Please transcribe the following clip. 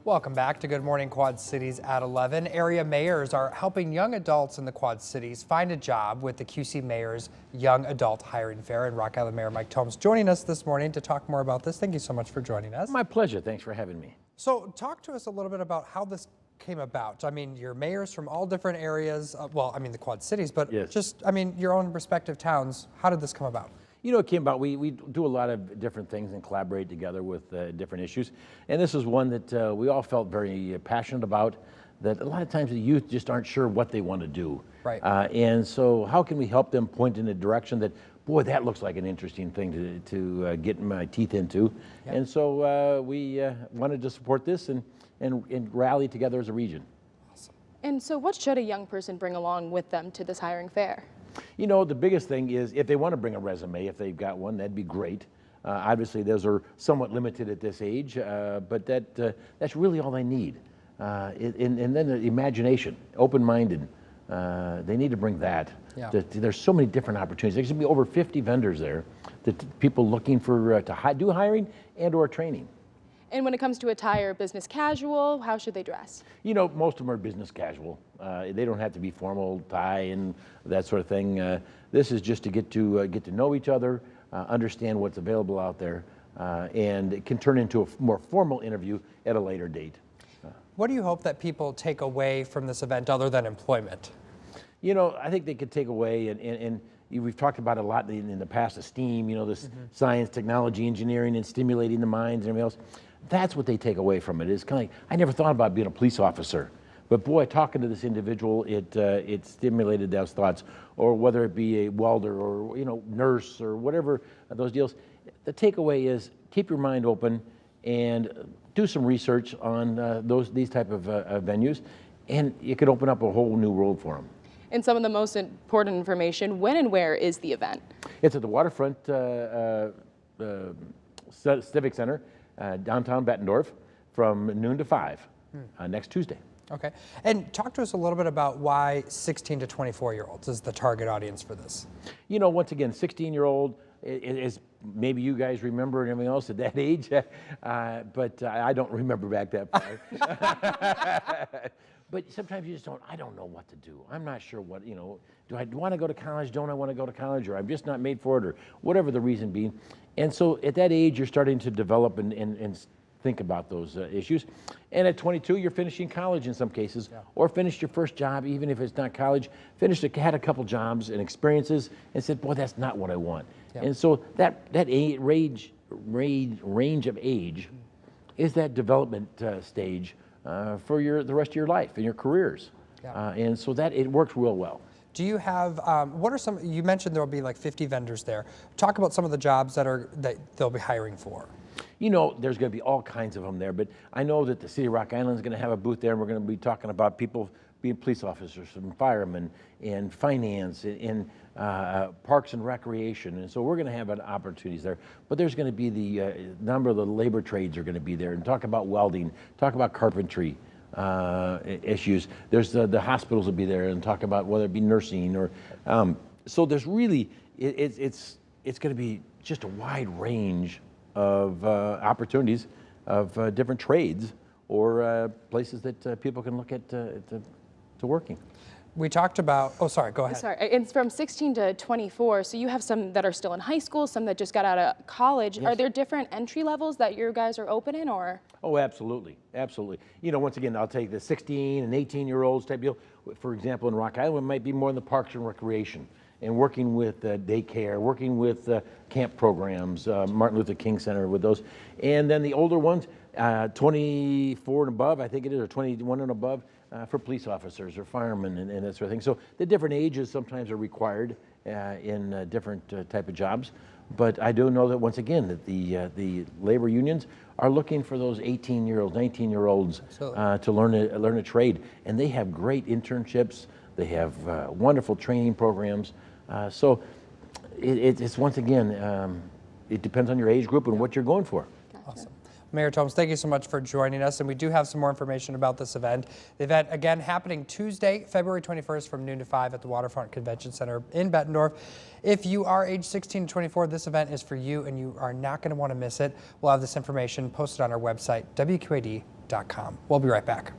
Welcome back to Good Morning Quad Cities at 11. Area mayors are helping young adults in the Quad Cities find a job with the QC Mayor's Young Adult Hiring Fair. And Rock Island Mayor Mike Thombs joining us this morning to talk more about this. Thank you so much for joining us. My pleasure. Thanks for having me. So talk to us a little bit about how this came about. I mean, you're mayors from all different areas. The Quad Cities, but Yes. your own respective towns. How did this come about? You know, it came about, we do a lot of different things and collaborate together with different issues. And this is one that we all felt very passionate about, that a lot of times the youth just aren't sure what they want to do. Right. And so how can we help them point in a direction that, boy, that looks like an interesting thing to get my teeth into. Yep. And so we wanted to support this and rally together as a region. And so what should a young person bring along with them to this hiring fair? You know, the biggest thing is if they want to bring a resume, if they've got one, that'd be great. Obviously, those are somewhat limited at this age, but that's really all they need. And then the imagination, open-minded, they need to bring that. Yeah. There's so many different opportunities. There's going to be over 50 vendors there, people looking for to do hiring and or training. And when it comes to attire, business casual, how should they dress? You know, most of them are business casual. They don't have to be formal, tie and that sort of thing. This is just to get to know each other, understand what's available out there, and it can turn into a more formal interview at a later date. What do you hope that people take away from this event other than employment? You know, I think they could take away, and we've talked about it a lot in the past, the STEAM, you know, this science, technology, engineering, and stimulating the minds and everything else. That's what they take away from it. It's kind of like, I never thought about being a police officer, but boy, talking to this individual, it stimulated those thoughts, or whether it be a welder or, you know, nurse or whatever those deals. The takeaway is keep your mind open and do some research on these type of venues, and it could open up a whole new world for them. And some of the most important information, when and where is the event? It's at the Waterfront Civic Center, downtown Bettendorf, from noon to 5 next Tuesday. Okay. And talk to us a little bit about why 16 to 24-year-olds is the target audience for this. You know, once again, 16-year-old is maybe you guys remember and everything else at that age, but I don't remember back that far. But sometimes you just I don't know what to do. I'm not sure what, you know, do I want to go to college? Don't I want to go to college? Or I'm just not made for it, or whatever the reason be. And so at that age, you're starting to develop and think about those issues. And at 22, you're finishing college in some cases, or finished your first job, even if it's not college, had a couple jobs and experiences, and said, boy, that's not what I want. Yeah. And so that range of age is that development stage for the rest of your life and your careers. Yeah. And so that it works real well. Do you have, what are some, you mentioned there will be like 50 vendors there. Talk about some of the jobs that they'll be hiring for. You know, there's going to be all kinds of them there, but I know that the City of Rock Island is going to have a booth there, and we're going to be talking about people being police officers and firemen and finance and parks and recreation. And so we're going to have opportunities there. But there's going to be the number of the labor trades are going to be there, and talk about welding, talk about carpentry issues. There's the hospitals will be there and talk about whether it be nursing or, so there's really, it's going to be just a wide range of opportunities of different trades or places that people can look at to working. We talked about, oh, sorry, go ahead. Sorry, it's from 16 to 24, so you have some that are still in high school, some that just got out of college. Yes. Are there different entry levels that you guys are opening, or? Oh, absolutely, absolutely. You know, once again, I'll take the 16 and 18-year-olds type deal. For example, in Rock Island, it might be more in the parks and recreation, and working with daycare, working with camp programs, Martin Luther King Center with those. And then the older ones, 24 and above, I think it is, or 21 and above, for police officers or firemen and that sort of thing. So the different ages sometimes are required in different type of jobs. But I do know that, once again, that the labor unions are looking for those 18-year-olds, 19-year-olds to learn a trade. And they have great internships. They have wonderful training programs. So it's once again, it depends on your age group and what you're going for. Awesome. Mayor Tomes, thank you so much for joining us. And we do have some more information about this event. The event, again, happening Tuesday, February 21st from noon to 5 at the Waterfront Convention Center in Bettendorf. If you are age 16 to 24, this event is for you and you are not going to want to miss it. We'll have this information posted on our website, WQAD.com. We'll be right back.